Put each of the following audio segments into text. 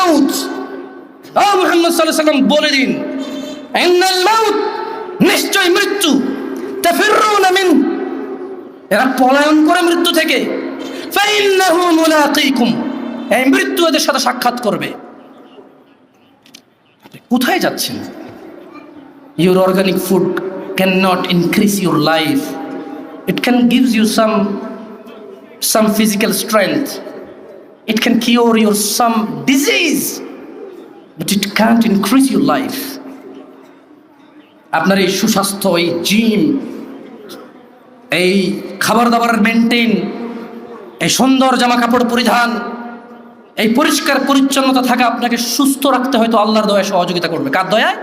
মাউত, ও মুহাম্মদ সাল্লাল্লাহু আলাইহি ওয়াসাল্লাম বলে দিন, ইন্নাল মাউত, নিশ্চয় মৃত্যু, তাফিরুনা মিন, এরা পলায়ন করে মৃত্যু থেকে, ফাইন্নাহু মুলাকীকুম, এই মৃত্যু এদের সাথে সাক্ষাৎ করবে। কোথায় যাচ্ছেন? Your organic food cannot increase your life. It can give you some physical strength. It can cure your some disease, but it can't increase your life. আপনার এই সুস্বাস্থ্য, এই জিম, এই খাবার দাবার মেনটেন, এই সুন্দর জামা কাপড় পরিধান, এই পরিষ্কার পরিচ্ছন্নতা থাকা আপনাকে সুস্থ রাখতে হয়তো আল্লাহর দয়ায় সহযোগিতা করবে। কার দয়ায়?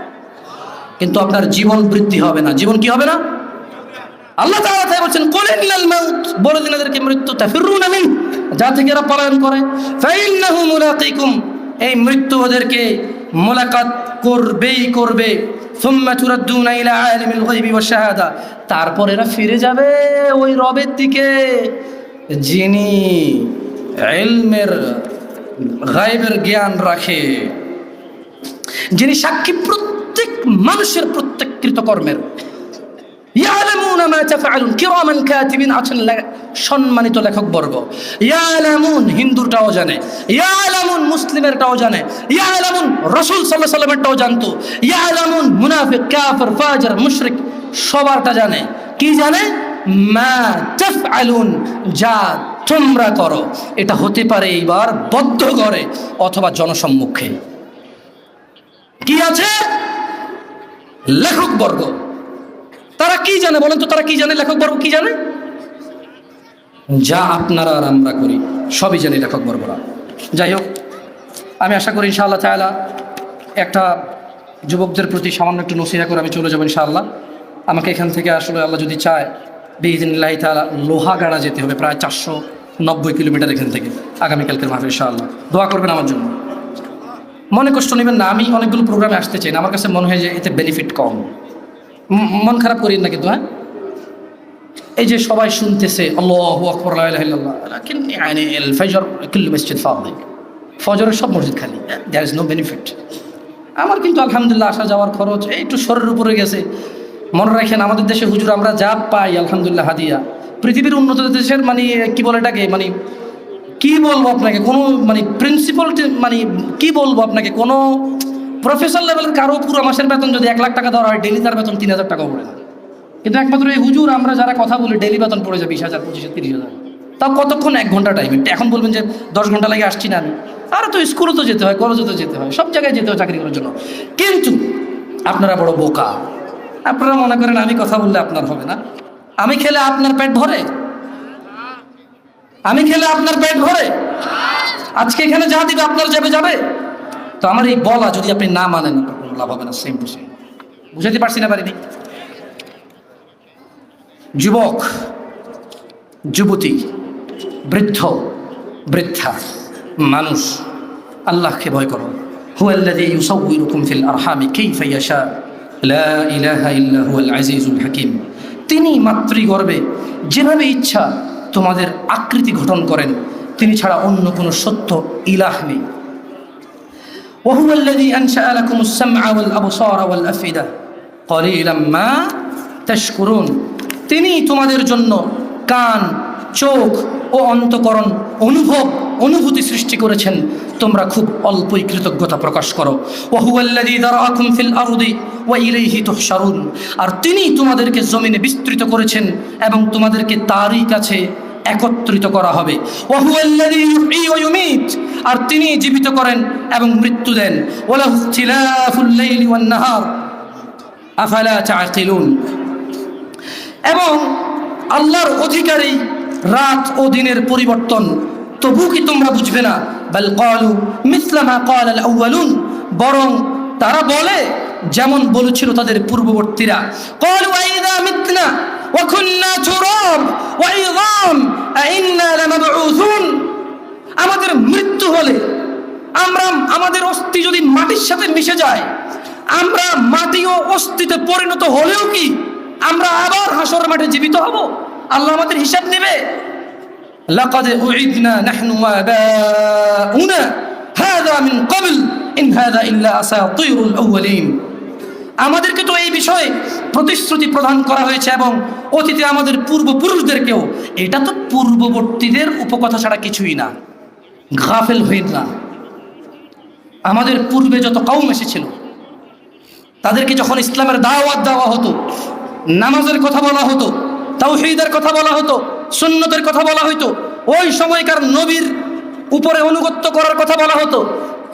কিন্তু আপনার জীবন বৃদ্ধি হবে না। জীবন কি হবে না? আল্লাহ তাআলা তাই বলছেন, কুল ইন্নাল মাউত, বলে দিন এদেরকে মৃত্যু, তাফিরুনা মিন, যা থেকে এরা পলায়ন করে, ফাইন্নাহু মুলাকীকুম, এই মৃত্যু ওদেরকে মুলাকাত করবেই করবে। সুম্মা তুরাদ্দুনা ইলা আলিমিল গায়বি ওয়াশ শাহাদা, তারপর এরা ফিরে যাবে ওই রবের দিকে যিনি ইলমের গায়বের জ্ঞান রাখে, যিনি সাক্ষী প্রত্যেক মানুষের প্রত্যেক কৃতকর্মের। ইয়ালামুনা মা তাফআলুন, কিরামান কাতিবিন, আছেন সম্মানিত লেখক বর্গ। ইয়ালামুন হিন্দুটাও জানে, ইয়ালামুন মুসলিমেরটাও জানে, ইয়ালামুন রাসূল সাল্লাল্লাহু আলাইহি ওয়াসাল্লামেরটাও জানতো, ইয়ালামুন মুনাফিক, কাফির, ফাজির, মুশরিক সবারটা জানে। কি জানে? মা তাফআলুন, যা তোমরা করো। এটা হতে পারে এইবার বদ্ধ করে অথবা জনসম্মুখে। কি আছে? লেখক বর্গ তারা কি জানে বলেন তো? তারা কি জানে? লেখক বর্গ কি জানে? যা আপনারা আর আমরা করি সবই জানি লেখক বর্গরা। যাই হোক, আমি আশা করি ইনশাআল্লাহ তাআলা একটা যুবকদের প্রতি সামান্য একটু নসিহা করে আমি চলে যাবো ইনশাআল্লাহ। আমাকে এখান থেকে আসলে আল্লাহ যদি চায় বিইজনিল্লাহি তাআলা লোহাগাড়া যেতে হবে, প্রায় 490 কিলোমিটার এখান থেকে, আগামীকালকের মাহফিল ইনশাআল্লাহ। দোয়া করবেন আমার জন্য, মনে কষ্ট নেবেন না। আমি অনেকগুলো প্রোগ্রামে আসতে চাই না, আমার কাছে মনে হয় যে এতে বেনিফিট কম। মন খারাপ করিন না কিন্তু, হ্যাঁ? এই যে সবাই শুনতেছে আল্লাহু আকবার লা ইলাহা ইল্লাল্লাহ, লাকিন ইয়ানি আল ফজর কুল্লু মসজিদ ফাদি, ফজরের সব মসজিদ খালি, দেয়ার ইজ নো বেনিফিট। আমার কিন্তু আলহামদুলিল্লাহ আসা যাওয়ার খরচ একটু শরীরের উপরে গেছে। মনে রাখেন, আমাদের দেশে হুজুর আমরা যা পাই আলহামদুলিল্লাহ হাদিয়া, পৃথিবীর উন্নত দেশের মানে কি বলে এটাকে, মানে কি বলবো আপনাকে, কোনো মানে প্রিন্সিপাল, মানে কি বলবো আপনাকে, কোনো প্রফেসর লেভেলের কারো পুরো মাসের বেতন যদি 1 লাখ টাকা দেওয়া হয়, ডেলি তার বেতন 3000 টাকা পড়ে না। কিন্তু একমাত্র এই হুজুর আমরা যারা কথা বলি ডেলি বেতন পড়ে যায় 20,000, 25,000, 30,000। তাও কতক্ষণ? 1 ঘন্টা টাইম। এখন বলবেন যে 10 ঘন্টা লাগে আসছি না আমি, আরে তো স্কুলে তো যেতে হয়, কলেজে তো যেতে হয়, সব জায়গায় যেতে হয় চাকরি করার জন্য। কিন্তু আপনারা বড় বোকা, আপনারা মনে করেন আমি কথা বললে আপনার হবে না। আমি খেলে আপনার পেট ভরে? আমি খেলে আপনার পেট ভরে? আজকে এখানে যা দিবে আপনার যাবে। তো আমার এই বলা যদি আপনি না মানেন, কোনো লাভ হবে না। Same to same. বুঝাতে পারছি না? পারিনি? যুবক, যুবতী, বৃদ্ধ, বৃদ্ধা, মানুষ, আল্লাহকে ভয় করো। হুয়াল্লাযী ইউসাউইরুকুম ফিল আরহামি কাইফা ইয়াশা, লা ইলাহা ইল্লা হুয়াল আজিজুল হাকীম। তিনি মাতৃগর্ভে যেভাবে ইচ্ছা তোমাদের আকৃতি গঠন করেন, তিনি ছাড়া অন্য কোনো সত্য ইলাহ নেই। ওয়াহুয়াল্লাযী আনশাআ লাকুমুস সামআ ওয়াল আবসারা ওয়াল আফইদা ক্বালীলাম মা তাশকুরুন। তিনি তোমাদের জন্য কান, চোখ ও অন্তঃকরণ, অনুভূতি সৃষ্টি করেছেন, তোমরা খুব অল্পই কৃতজ্ঞতা প্রকাশ করো। ওয়াহুয়াল্লাযী দারাআকুম ফিল আরদি ওয়া ইলাইহি তুহশারুন। আর তিনি তোমাদেরকে জমিনে বিস্তৃত করেছেন এবং তোমাদেরকে তারই কাছে একত্রিত করা হবে। ওয়াহুয়াল্লাযী ইউহয়ী ওয়া ইউমীত। আর তিনি জীবিত করেন এবং মৃত্যু দেন। ওয়ালাহু ইখতিলাফুল লাইলি ওয়ান নাহার আফালা তাআকিলুন। এবং আল্লাহর অধিকারী রাত ও দিনের পরিবর্তন, তবু কি তোমরা বুঝবে না? বাল ক্বালু মিসলা মা ক্বালাল আউয়ালুন। বরং তারা বলে যেমন বলেছিল তাদের পূর্ববর্তীরা। ক্বালু আইযা মিতনা ওয়া কুন্না তুরাব ওয়া ইযাম আইন্না লামাবউসুন। আমাদের মৃত্যু হলে, আমাদের অস্থি যদি মাটির সাথে মিশে যায়, আমরা মাটি ও অস্থিতে পরিণত হলেও কি আমরা আবার হাসর মাঠে জীবিত হব? আল্লাহ আমাদের হিসাব নেবে। লাকাদ উইদনা নাহনু ওয়া আবাউনা হাযা মিন ক্বাবল ইন হাযা ইল্লা আসাতিরুল আউয়ালিন। আমাদেরকে তো এই বিষয়ে প্রতিশ্রুতি প্রদান করা হয়েছে এবং অতীতে আমাদের পূর্বপুরুষদেরকেও। এটা তো পূর্ববর্তীদের উপকথা ছাড়া কিছুই না। গাফেল হইন না। আমাদের পূর্বে যত কওম এসেছিল তাদেরকে যখন ইসলামের দাওয়াত দেওয়া হতো, নামাজের কথা বলা হতো, তাওহীদের কথা বলা হতো, সুন্নতের কথা বলা হতো, ওই সময়কার নবীর উপরে আনুগত্য করার কথা বলা হতো,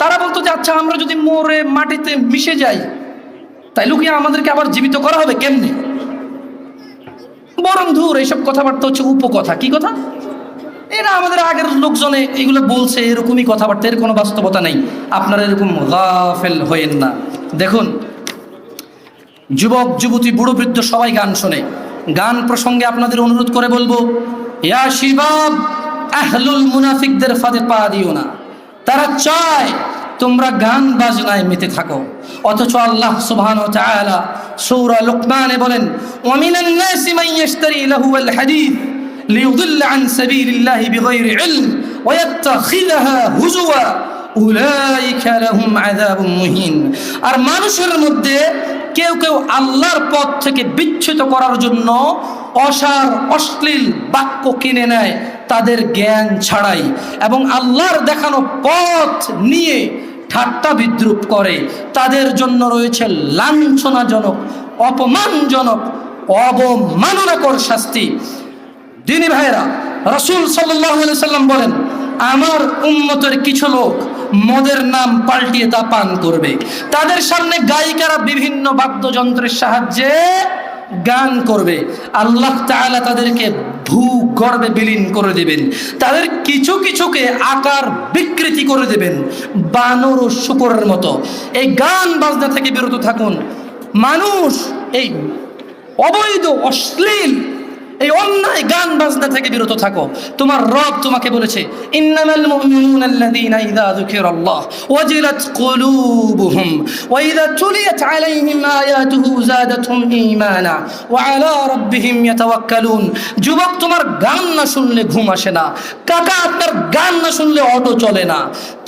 তারা বলতো যে আচ্ছা আমরা যদি মরে মাটিতে মিশে যাই তাই লুকিয়ে আমাদেরকে আবার জীবিত করা হবে কেমনে? বরং ধুর, এইসব কথাবার্তা হচ্ছে উপকথা। কি কথা? এরা আমাদের আগের লোকজনে এগুলো বলছে, এরকমই কথাবার্তা, এর কোনো বাস্তবতা নেই। আপনারা এরকম গাফেল হয়েন না। দেখুন, যুবক যুবতী বুড়ো বৃদ্ধ সবাই গান শোনে। গান প্রসঙ্গে আপনাদের অনুরোধ করে বলবো, ইয়া শিবাব, আহলুল মুনাফিকদের ফাঁদে পা দিও না। তারা চায় তোমরা গান বাজনায় মেতে থাকো, অথচ আল্লাহ সুবহানাহু ওয়া তাআলা সূরা লুকমানে বলেন, ওয়া মিনান নাসি মান ইয়াশতারি লাহুল হাদীস লিয়ুদিল্লা আন সাবিলিল্লাহি বিগাইরি ইলম ওয়া ইয়াত্তাখিযাহা হুজুয়া উলাইকা লাহুম আযাবুম মুহিন। আর মানুষের মধ্যে কেউ কেউ আল্লাহর পথ থেকে বিচ্যুত করার জন্য অসার অশ্লীল বাক্য কিনে নেয় তাদের জ্ঞান ছাড়াই, এবং আল্লাহর দেখানো পথ নিয়ে ঠাট্টা বিদ্রুপ করে। তাদের জন্য রয়েছে লাঞ্ছনাজনক, অপমানজনক, অবমাননাকর শাস্তি। দিনী ভাইরা, রাসূল সাল্লাল্লাহু আলাইহি সাল্লাম বলেন, আমার উম্মতের কিছু লোক মদের নাম পাল্টিয়ে তা পান করবে। তাদের সামনে গায়িকারা বিভিন্ন বাদ্যযন্ত্রের সাহায্যে গান করবে। আল্লাহ তাআলা তাদেরকে ভূগর্ভে বিলীন করে দেবেন। তাদের কিছু কিছুকে আকার বিকৃতি করে দেবেন বানর ও শূকরের মতো। এই গান বাজনা থেকে বিরত থাকুন। মানুষ এই অবৈধ অশ্লীল এই অন্যায় গান বাজনা থেকে বিরত থাকো। তোমার রব তোমাকে বলেছে, ইন্নামাল মুমিনুনা আল্লাযীনা ইযা যুকিরাল্লাহ ওয়াজিলাত কুলুবুহুম ওয়া ইযা তুলিয়াত আলাইহিম আয়াতুহু যাদাতহুম ঈমানা ওয়া আলা রাব্বিহিম ইয়াতাওয়াক্কালুন। যুবক, তোমার গান না শুনলে ঘুম আসে না। কাকা, আপনার গান না শুনলে অটো চলে না।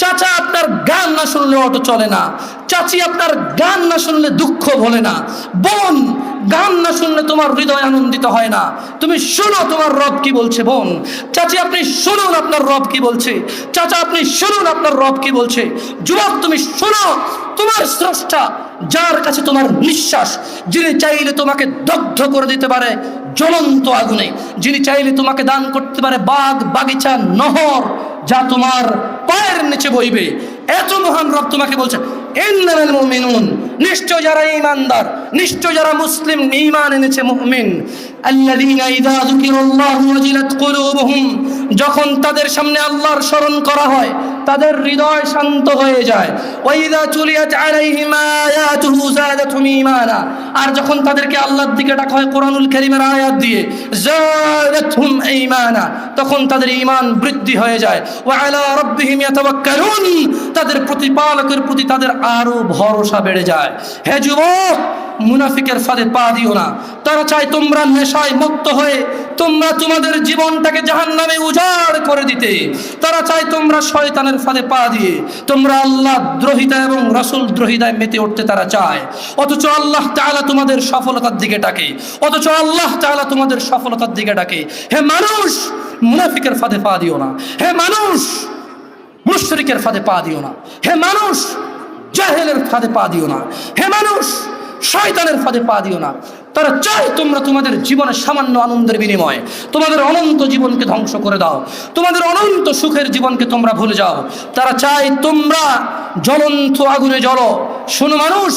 চাচা, আপনার গান না শুনলে অটো চলে না। চাচি, আপনার গান না শুনলে দুঃখ ভোলে না। বোন, গান না শুনলে তোমার হৃদয় আনন্দিত হয় না। তুমি শোনো তোমার রব কি বলছে। বোন, চাচি, আপনি শুনুন আপনার রব কি বলছে। চাচা, আপনি শুনুন আপনার রব কি বলছে। যুবক, তুমি শোনো তোমার স্রষ্টা, যার কাছে তোমার নিঃশ্বাস, যিনি চাইলে তোমাকে দগ্ধ করে দিতে পারে জ্বলন্ত আগুনে, যিনি চাইলে তোমাকে দান করতে পারে বাগ বাগিচা নহর যা তোমার পায়ের নিচে বইবে। এত মহান রব তোমাকে বলছে, ইন্নামাল মুমিনুন, নিশ্চয় যারা ঈমানদার, নিশ্চয় যারা মুসলিম, ঈমান এনেছে, মুমিন, আল্লাযীনা ইযা যুকিরাল্লাহু ওয়াজিলাত কুলুবুহুম, যখন তাদের সামনে আল্লাহর স্মরণ করা হয় তাদের হৃদয় শান্ত হয়ে যায়। ওয়া ইযা তুলিয়াত আলাইহিম আয়াতুহু যাদাতহুম ঈমানা, আর যখন তাদেরকে আল্লাহর দিকে ডাকা হয় কোরআনুল কারীমের আয়াত দিয়ে, যাদাতহুম ঈমানা, তখন তাদের ঈমান বৃদ্ধি হয়ে যায়। ওয়া আলা রাব্বিহিম ইয়াতাওয়াক্কালুন, তাদের প্রতিপালকের প্রতি তাদের আরো ভরসা বেড়ে যায়। হে যুবক, মুনাফিকের ফাঁদে পা দিও না। তারা চায় তোমরা নেশায় মত্ত হয়ে তোমরা তোমাদের জীবনটাকে জাহান্নামে উজাড় করে দিতে। তারা চায় তোমরা শয়তানের ফাঁদে পা দিয়ে তোমরা আল্লাহ দ্রোহিতা এবং রাসূল দ্রোহিতায় মেতে উঠতে তারা চায়। অথচ আল্লাহ তাআলা তোমাদের সফলতার দিকে ডাকে, অথচ আল্লাহ তাআলা তোমাদের সফলতার দিকে ডাকে। হে মানুষ, মুনাফিকের ফাঁদে পা দিও না। হে মানুষ, মুশরিকের ফাঁদে পা দিও না। হে মানুষ, জাহেলের ফাঁদে পা দিও না। হে মানুষ, শয়তানের ফাঁদে পা দিও না। তারা চায় তোমরা তোমাদের জীবনের সামান্য আনন্দের বিনিময়ে তোমাদের অনন্ত জীবনকে ধ্বংস করে দাও, তোমাদের অনন্ত সুখের জীবনকে তোমরা ভুলে যাও। তারা চায় তোমরা জ্বলন্ত আগুনে জ্বলো। শোনো মানুষ,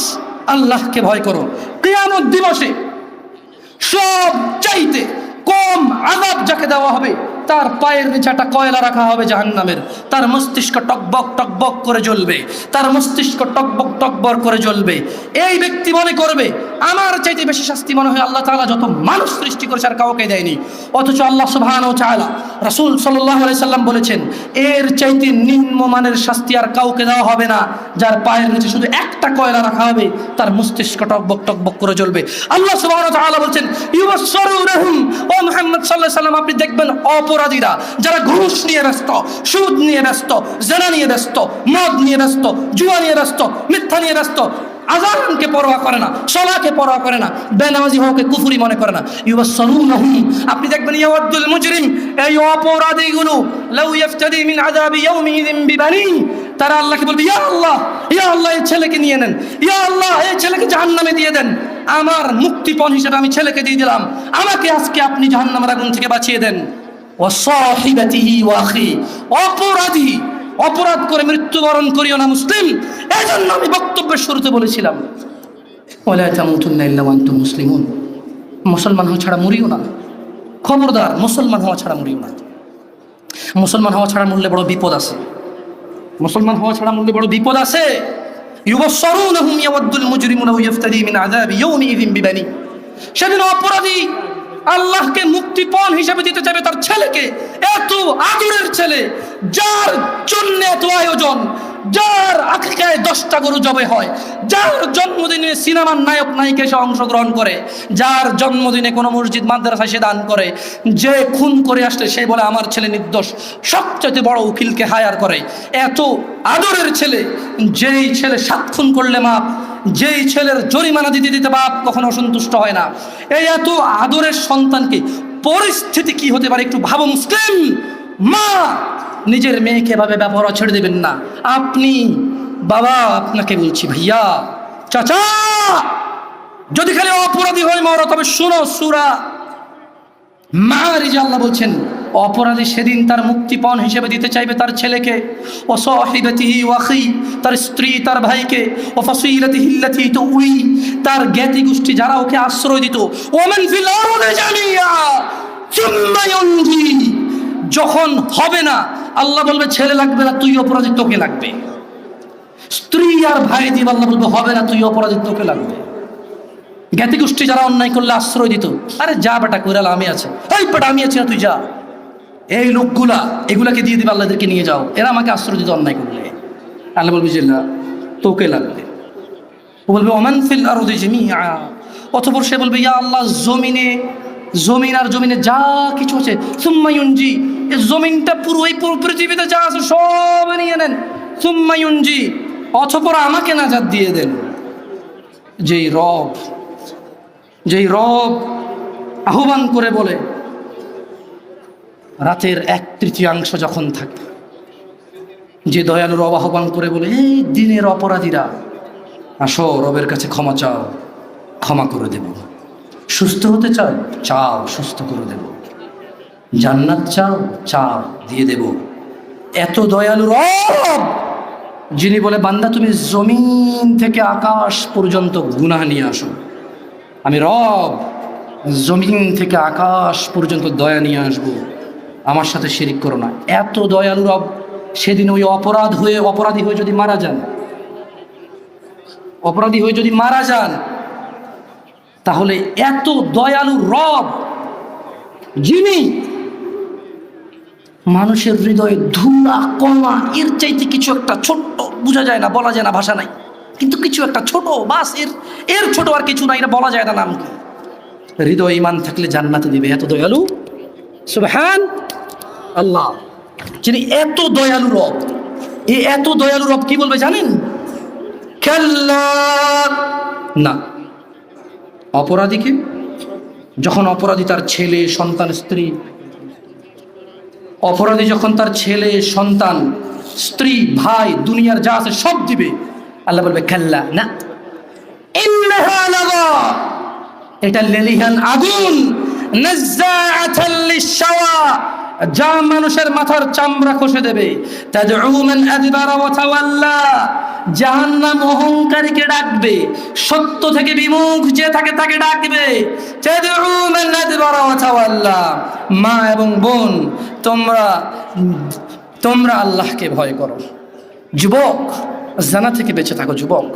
আল্লাহকে ভয় করো। কিয়ামত দিবসে সব চাইতে কম আযাব যাকে দেওয়া হবে তার পায়ের নিচে একটা কয়লা রাখা হবে জাহান্নামের। তার মস্তিষ্ক টকবক টকবক করে জ্বলবে, তার মস্তিষ্ক টকবক টকবক করে জ্বলবে। এই ব্যক্তি মনে করবে আমার চাইতে বেশি শাস্তি মনে হয় আল্লাহ তাআলা যত মানুষ সৃষ্টি করেছে আর কাউকে দেয়নি। অথচ আল্লাহ সুবহানাহু ওয়া তাআলা, রাসূল সাল্লাল্লাহু আলাইহি সাল্লাম বলেছেন, এর চাইতে নিম্নমানের শাস্তি আর কাউকে দেওয়া হবে না, যার পায়ের নিচে শুধু একটা কয়লা রাখা হবে, তার মস্তিষ্ক টকবক টকবক করে জ্বলবে। আল্লাহ সুবহানাহু ওয়া তাআলা বলছেন, ইউবাসসিরুনহুম, ও মুহাম্মদ সাল্লাল্লাহু আলাইহি সাল্লাম, আপনি দেখবেন অপরাধ অপরাধীরা, যারা ঘুষ নিয়ে ব্যস্ত, সুদ নিয়ে ব্যস্ত, জেনা নিয়ে ব্যস্ত, মদ নিয়ে ব্যস্ত, জুয়া নিয়ে ব্যস্ত, মিথ্যা নিয়ে ব্যস্ত, আযানকে পরোয়া করে না, সালাকে পরোয়া করে না, বেনামাজি হওয়াকে কুফরি মনে করে না। ইউবাসসিরুনহুম, আপনি দেখবেন ইয়াওয়াদ্দুল মুজরিম, এই অপরাধীগুলো লাউ ইফতাদি মিন আযাবি ইয়াউমিযিন বিবানি, তারা আল্লাহকে বলবে, ইয়া আল্লাহ, ইয়া আল্লাহ, এই ছেলেকে নিয়ে নেন, ইয়া আল্লাহ, এই ছেলেকে জাহান্নামে দিয়ে দেন, আমার মুক্তিপণ হিসেবে আমি ছেলেকে দিয়ে দিলাম, আমাকে আজকে আপনি জাহান্নামের আগুন থেকে বাঁচিয়ে দেন। ওয়া সাহিবাতিহি ওয়া আখি, অপরাধী, অপরাধ করে মৃত্যুবরণ করিও না মুসলিম। এজন্য আমি বক্তব্যের শুরুতে বলেছিলাম, ওয়ালা তামুতুন্না ইল্লা ওয়া আনতুম মুসলিমুন, মুসলমান হওয়া ছাড়া মরিও না, খবরদার, মুসলমান হওয়া ছাড়া মরিও না। মুসলমান হওয়া ছাড়া মরলে বড় বিপদ আছে, মুসলমান হওয়া ছাড়া মরলে বড় বিপদ আছে। ইউবাসসিরুনহুম ইয়াওয়াদ্দুল মুজরিমুনা ইয়াফতাদি মিন আযাবি ইয়াউমিযিন বিবানি, সেদিন অপরাধী আল্লাহকে মুক্তিপণ হিসেবে দিতে চাইবে তার ছেলেকে, এত আদরের ছেলে, যার জন্য এত আয়োজন, যার আকিকায় 10টা গরু জবে হয়, যার জন্মদিনে সিনেমার নায়ক নায়িকা এসে অংশগ্রহণ করে, যার জন্মদিনে কোনো মসজিদ মাদ্রাসায় সে দান করে, যে খুন করে আসলে সে বলে আমার ছেলে নির্দোষ, সবচেয়ে বড় উকিলকে হায়ার করে, এত আদরের ছেলে, যেই ছেলে 7 খুন করলে মাপ, যেই ছেলের জরিমানা দিতে দিতে বাপ কখনো অসন্তুষ্ট হয় না, এই এত আদরের সন্তানকে পরিস্থিতি কি হতে পারে একটু ভাবো মুসলিম। মা নিজের মেয়েকে এভাবে ব্যবহার ছেড়ে দেবেন না। আপনি বাবা, আপনাকে বলছি ভাইয়া, চাচা, যদি খালি অপরাধী হয়ে মরো তবে শুনো সূরা মাআরিজে আল্লাহ বলছেন, অপরাধী সেদিন তার মুক্তিপণ হিসেবে দিতে চাইবে তার ছেলেকে, ও সাহিবাতিহি ওয়া আখি, তার স্ত্রী, তার ভাইকে, ও ফাসিলাতিহি আল্লাতী তুই, তার জ্ঞাতি গোষ্ঠী যারা ওকে আশ্রয় দিত, ওমান ফিল আরদি জামিয়া সুম্মা ইউনজি, যখন হবে না, আল্লাহ বলবে ছেলে লাগবে না, তুই অপরাধী, তোকে লাগবে। স্ত্রী আর ভাই দিয়ে আল্লাহ বলবে হবে না, তুই অপরাধী, তোকে লাগবে। জ্ঞাতি গোষ্ঠী যারা অন্যায় করলে আশ্রয় দিত, আরে যা বেটা কইরাল, আমি আছে, এই বেটা আমি আছি না, তুই যা, এই লোকগুলা এগুলাকে দিয়ে দিবে, আল্লাহদেরকে নিয়ে যাও, এরা আমাকে আশ্রয় দিত অন্যায় করলে, আল্লাহ বলবে যে না, তোকে লাগবে। ও বলবে ওমান ফিল আরদি জামিআ, অতঃপর সে বলবে ইয়া আল্লাহ, জমিন আর জমিনে যা কিছু আছে, সুম্মা ইউনজি, এই জমিনটা পুরো, এই পুরো পৃথিবীতে যা আছে সব নিয়ে নেন, সুম্মা ইউনজি, অতঃপর আমাকে নাজাত দিয়ে দেন। যেই রব আহ্বান করে বলে, রাতের 1/3 যখন থাকে, যে দয়ালু রব আহ্বান করে বলে, এই দিনের অপরাধীরা আসো রবের কাছে ক্ষমা চাও, ক্ষমা করে দেব, সুস্থ হতে চাও, চাও, সুস্থ করে দেব, জান্নাত চাও, চাও, দিয়ে দেব। এত দয়ালু রব, যিনি বলে বান্দা তুমি জমিন থেকে আকাশ পর্যন্ত গুনাহ নিয়ে আসো, আমি রব জমিন থেকে আকাশ পর্যন্ত দয়া নিয়ে আসবো, আমার সাথে শিরিক করো না। এত দয়ালু রব সেদিন ওই অপরাধী হয়ে যদি মারা যান, তাহলে এত দয়ালু রব, যিনি মানুষের হৃদয়ে ধুলা কণা এর চাইতে কিছু একটা ছোট্ট, বোঝা যায় না, বলা যায় না, ভাষা নাই, কিন্তু কিছু একটা ছোট, বাস এর ছোট আর কিছু নাই, এটা বলা যায় না, নাম কি? হৃদয় ঈমান থাকলে জান্নাতে দিবে, এত দয়ালু সুবহান আল্লাহ, যিনি এত দয়ালু রব। এই এত দয়ালু রব কি বলবে জানেন? কাল্লা, না, অপরাধীকে যখন অপরাধী তার ছেলে, সন্তান, স্ত্রী, অপরাধী যখন তার ছেলে, সন্তান, স্ত্রী, ভাই, দুনিয়ার যা আছে সব দিবে, আল্লাহ বলবে কাল্লা, না, ইন্নাহা লাযা, এটা লেলিহান আগুন, নাযাআতাল লিশ-শাওয়া, যা মানুষের মাথার চামড়া খসে দেবে, তাদউ মান আদবারা ওয়া তাওয়াল্লা, জাহান্নাম অহংকারীকে ডাকবে, সত্য থেকে বিমুখ যে থাকে তাকে ডাকবে, তাদউ মান আদবারা ওয়া তাওয়াল্লা। মা এবং বোন, তোমরা আল্লাহকে ভয় করো। যুবক, জানা থেকে বেঁচে থাকো। যুবক,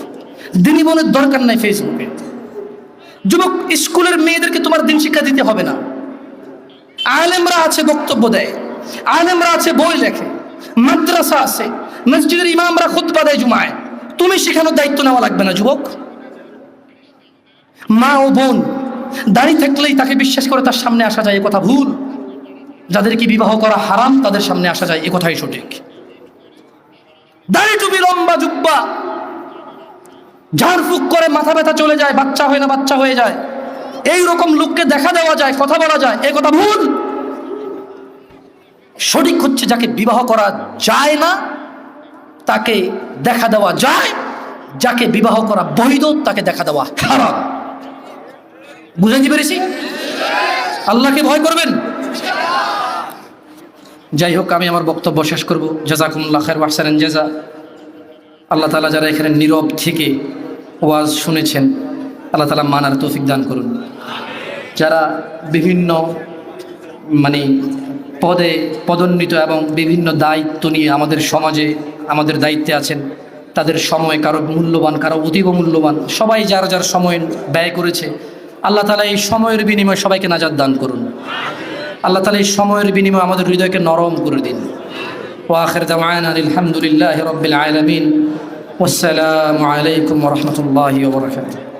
দিনী বোনের দরকার নাই ফেসবুকে। যুবক, স্কুলের মেয়েদেরকে তোমার দিন শিক্ষা দিতে হবে না। আলেমরা আছে, বক্তব্য দেয়, আলেমরা আছে, বই লেখে, মাদ্রাসা আছে, মসজিদের ইমামরা খুতবা দেয় জুমায়, তুমি শেখানোর দায়িত্ব নেওয়া লাগবে না। যুবক, মা ও বোন দাঁড়িয়ে থাকলেই তাকে বিশ্বাস করে তার সামনে আসা যায়, এ কথা ভুল। যাদেরকে বিবাহ করা হারাম তাদের সামনে আসা যায়, এ কথাই সঠিক। দাড়ি টুপি লম্বা জুব্বা, ঝাড়ফুঁক করে মাথা ব্যথা চলে যায়, বাচ্চা হয় না বাচ্চা হয়ে যায়, এই রকম লোককে দেখা দেওয়া যায়, কথা বলা যায়, এ কথা ভুল। সঠিক হচ্ছে যাকে বিবাহ করা যায় না তাকে দেখা দেওয়া যায়, যাকে বিবাহ করা বৈধ তাকে দেখা দেওয়া হারাম। বুঝাইতে পেরেছি? আল্লাহকে ভয় করবেন। যাই হোক, আমি আমার বক্তব্য শেষ করব। জাযাকুমুল্লাহ খায়র ওয়া আহসানান জাযা। আল্লাহ তাআলা যারা এখানে নীরব থেকে ওয়াজ শুনেছেন, আল্লাহ তাআলা মানার তৌফিক দান করুন। যারা বিভিন্ন পদে পদোন্নীত এবং বিভিন্ন দায়িত্ব নিয়ে আমাদের সমাজে আমাদের দায়িত্বে আছেন, তাদের সময় কারো মূল্যবান, কারো অতীব মূল্যবান, সবাই যার যার সময় ব্যয় করেছে, আল্লাহ তাআলা এই সময়ের বিনিময়ে সবাইকে নাজাত দান করুন। আল্লাহ তাআলা এই সময়ের বিনিময়ে আমাদের হৃদয়কে নরম করে দিন। ওয়া আখিরু দাওয়ানা আলহামদুলিল্লাহি রাব্বিল আলামিন। ওয়াসসালামু আলাইকুম ওয়া রাহমাতুল্লাহি ওয়া বারাকাতুহু।